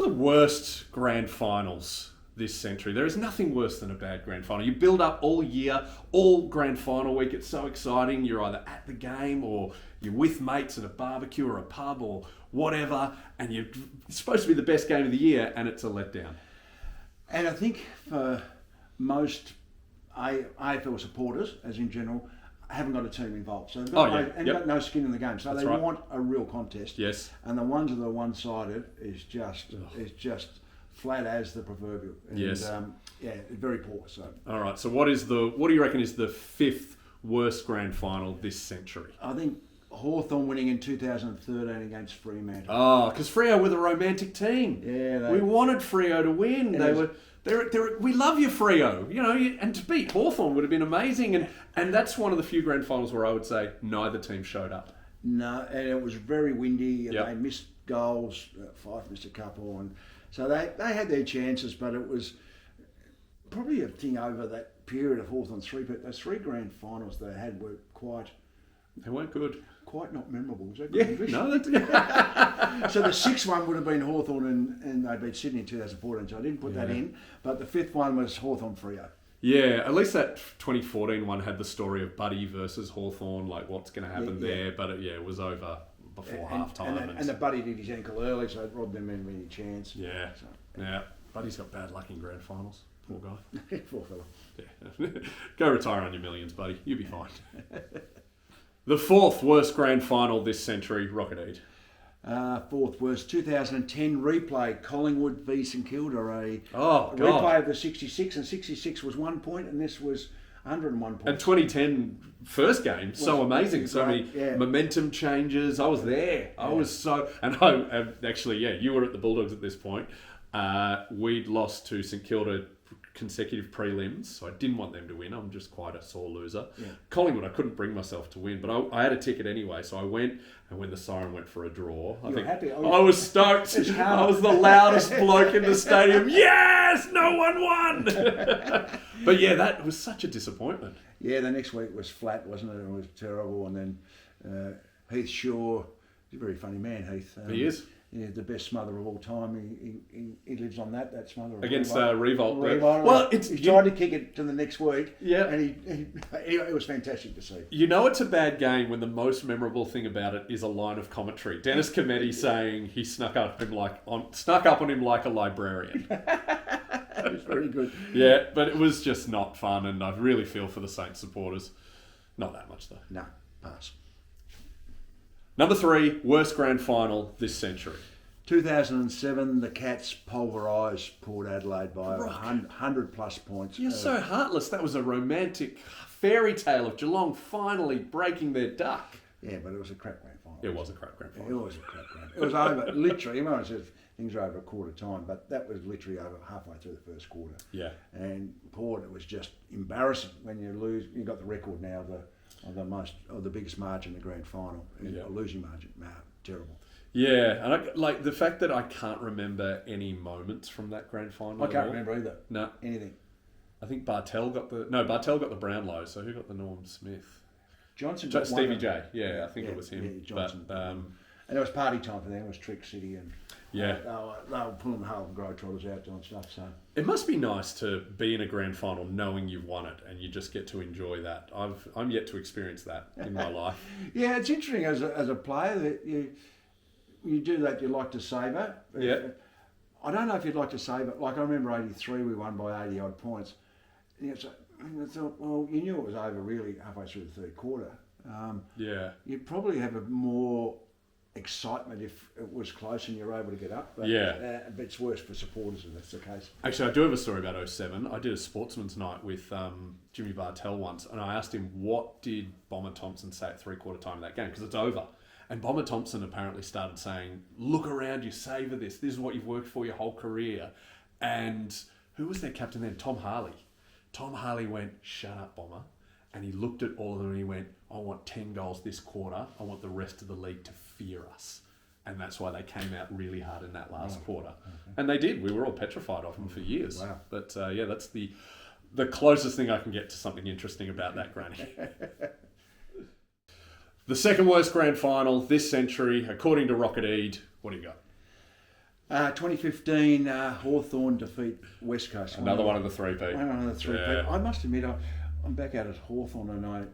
the worst grand finals this century? There is nothing worse than a bad grand final. You build up all year, all grand final week. It's so exciting. You're either at the game or you're with mates at a barbecue or a pub or whatever, and it's supposed to be the best game of the year, and it's a letdown. And I think for most AFL supporters, as in general, haven't got a team involved. So they've got no skin in the game. So That's they right. want a real contest. Yes. And the ones that are one-sided is just flat as the proverbial. And, yes. Very poor. So. All right. So what do you reckon is the fifth worst grand final this century? I think Hawthorn winning in 2013 against Fremantle. Oh, because Freo were the romantic team. Yeah. We wanted Freo to win. We love you, Freo. You know, and to beat Hawthorn would have been amazing. And that's one of the few grand finals where I would say neither team showed up. No, and it was very windy. And Yep. they missed goals. Fife missed a couple, and so they had their chances. But it was probably a thing over that period of Hawthorn's three. But those three grand finals they had were They weren't good. quite not memorable. Is that Yeah, good English? no, that's... So the sixth one would have been Hawthorn and they beat Sydney in 2014, so I didn't put that in. But the fifth one was Hawthorn Freo. Yeah, at least that 2014 one had the story of Buddy versus Hawthorn, like what's going to happen there. But it was over before half-time. And the Buddy did his ankle early, so it robbed them of any chance. Yeah, Buddy's got bad luck in grand finals. Poor guy. Poor fella. Yeah. Go retire on your millions, Buddy. You'll be fine. The fourth worst grand final this century, Rocket Eade. Fourth worst, 2010 replay, Collingwood v St Kilda, a God. replay of the 66, and 66 was 1 point, and this was 101 points. And 2010 first game, so amazing. So many momentum changes. I was there. I was so... And you were at the Bulldogs at this point. We'd lost to St Kilda consecutive prelims, so I didn't want them to win. I'm just quite a sore loser. Yeah. Collingwood, I couldn't bring myself to win, but I had a ticket anyway, so I went, and when the siren went for a draw, happy. I was stoked. I was the loudest bloke in the stadium. Yes! No one won! But yeah, that was such a disappointment. Yeah, the next week was flat, wasn't it? It was terrible, and then Heath Shaw, he's a very funny man, Heath. He is. Yeah, the best smother of all time. He lives on that smother. Against Revolt. Well, he tried to kick it to the next week. Yeah. And it was fantastic to see. You know it's a bad game when the most memorable thing about it is a line of commentary. Dennis Cometti saying he snuck up on him like a librarian. It was very good. Yeah, but it was just not fun, and I really feel for the Saints supporters. Not that much though. No, pass. Number 3, worst grand final this century. 2007, the Cats pulverised Port Adelaide by 100 plus points. You're so heartless. That was a romantic fairy tale of Geelong finally breaking their duck. Yeah, but it was a crap grand final. It was a crap grand final. It was a crap grand final. It was over, literally, everyone says things are over a quarter time, but that was literally over halfway through the first quarter. Yeah. And Port, it was just embarrassing when you lose. You've got the record now of the biggest margin in the grand final. A losing margin. Terrible. Yeah, and like the fact that I can't remember any moments from that grand final. I can't remember either. No. Anything. I think Bartel got the Brownlow, so who got the Norm Smith? Johnson got Stevie J. Yeah, I think it was him. Yeah, Johnson. But, and it was party time for them. It was Trick City and yeah, they were pulling the Harlem Globetrotters out doing stuff. So it must be nice to be in a grand final knowing you've won it and you just get to enjoy that. I'm yet to experience that in my life. Yeah, it's interesting as a player that you do that. You like to savour. Yeah. I don't know if you'd like to savour. Like I remember '83, we won by 80 odd points. And I thought, well, you knew it was over really halfway through the third quarter. You'd probably have a more excitement if it was close and you're able to get up. But, but it's worse for supporters if that's the case. Actually, I do have a story about 07. I did a sportsman's night with Jimmy Bartel once, and I asked him, what did Bomber Thompson say at three-quarter time of that game? Because it's over. And Bomber Thompson apparently started saying, look around you, savour this. This is what you've worked for your whole career. And who was their captain then? Tom Harley. Tom Harley went, shut up, Bomber. And he looked at all of them and he went, I want 10 goals this quarter. I want the rest of the league to fear us. And that's why they came out really hard in that last quarter. Okay. And they did. We were all petrified of them for years. Wow. But that's the closest thing I can get to something interesting about that granny. The second worst grand final this century, according to Rocket Eade. What do you got? 2015 Hawthorn defeat West Coast. Another one of the three-peat. Another three-peat. Yeah. I must admit, I'm back out at Hawthorn, and I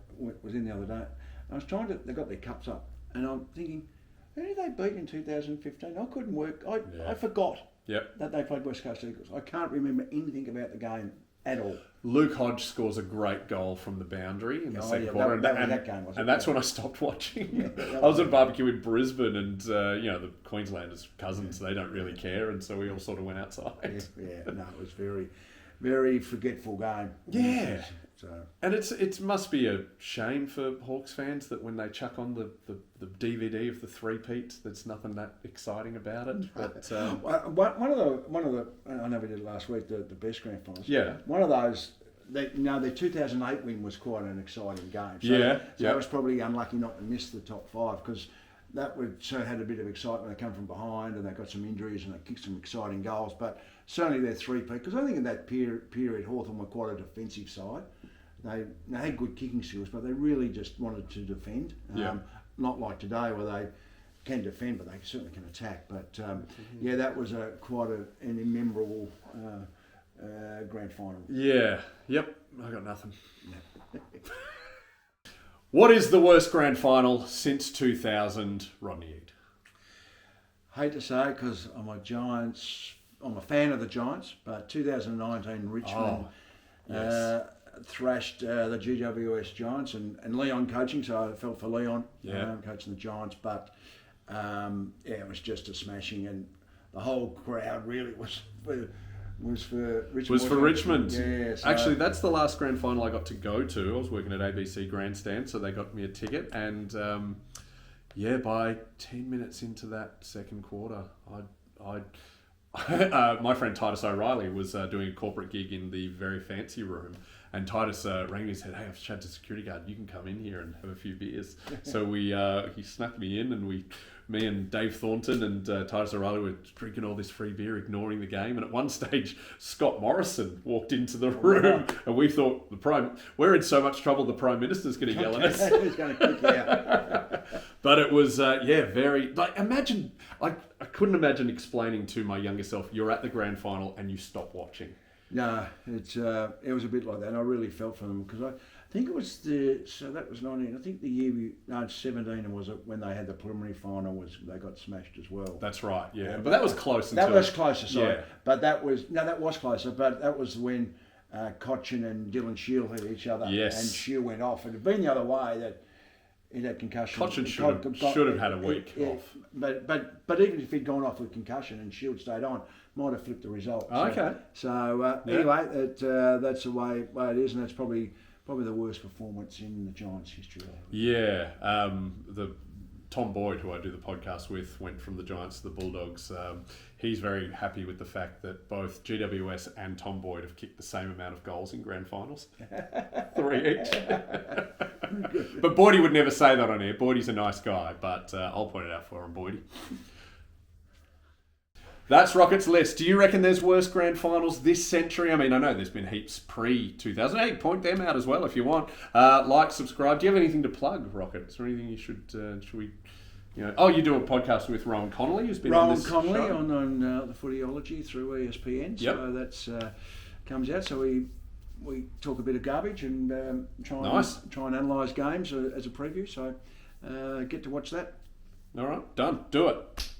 was in the other day. I was they got their cups up, and I'm thinking, who did they beat in 2015? I couldn't work. I forgot that they played West Coast Eagles. I can't remember anything about the game at all. Luke Hodge scores a great goal from the boundary in the second quarter, that game was. And that's when I stopped watching. I was at a barbecue in Brisbane, and the Queenslanders' cousins, they don't really care, and so we all sort of went outside. No, it was very, very forgetful game. Yeah. And it must be a shame for Hawks fans that when they chuck on the DVD of the three-peat, there's nothing that exciting about it. But one of the I know we did it last week, the best grand finals. Yeah. One of those, their 2008 win was quite an exciting game. So I was probably unlucky not to miss the top five, because that had a bit of excitement. They come from behind and they got some injuries and they kicked some exciting goals. But certainly their three-peat, because I think in that period Hawthorn were quite a defensive side. They had good kicking skills, but they really just wanted to defend. Not like today, where they can defend, but they certainly can attack. But that was quite an immemorable grand final. Yeah. Yep. I got nothing. What is the worst grand final since 2000, Rodney Eade? Hate to say it, because I'm a fan of the Giants, but 2019 Richmond. Yes. Thrashed the GWS Giants and Leon coaching, so I felt for Leon coaching the Giants, but it was just a smashing, and the whole crowd really was for Richmond. Was for Richmond. Yeah. So actually, that's the last grand final I got to go to. I was working at ABC Grandstand, so they got me a ticket, and by 10 minutes into that second quarter, my friend Titus O'Reilly was doing a corporate gig in the very fancy room, and Titus rang me and said, "Hey, I've chatted to the security guard. You can come in here and have a few beers." So he snuck me in, and me and Dave Thornton and Titus O'Reilly were drinking all this free beer, ignoring the game. And at one stage, Scott Morrison walked into the room, and we thought we're in so much trouble. The Prime Minister's going to yell at us. He's going to kick you out. But it was very imagine. I couldn't imagine explaining to my younger self, you're at the grand final and you stop watching. No, it was a bit like that, and I really felt for them, because I think it was that was 19. I think the year 17 was when they had the preliminary final, they got smashed as well. That's right, yeah. But that was close. That was closer, sorry. Yeah. But that was closer. But that was when Cochin and Dylan Shield hit each other, and Shield went off. It had been the other way, that he had concussion. Cochin should have had a week off. But even if he'd gone off with concussion and Shield stayed on, might have flipped the result. Okay. Anyway, that's the way it is, and that's probably the worst performance in the Giants' history. Yeah. The Tom Boyd, who I do the podcast with, went from the Giants to the Bulldogs. He's very happy with the fact that both GWS and Tom Boyd have kicked the same amount of goals in grand finals. 3 each. But Boydie would never say that on air. Boydie's a nice guy, but I'll point it out for him, Boydie. That's Rocket's list. Do you reckon there's worse grand finals this century? I mean, I know there's been heaps pre-2008. Point them out as well if you want. Subscribe. Do you have anything to plug, Rocket? Is there anything you should we... you do a podcast with Rowan Connolly, who's been on this show. Rowan Connolly on the Footyology through ESPN. Yep. So that's comes out. So we talk a bit of garbage and try and analyse games as a preview. So get to watch that. All right, done. Do it.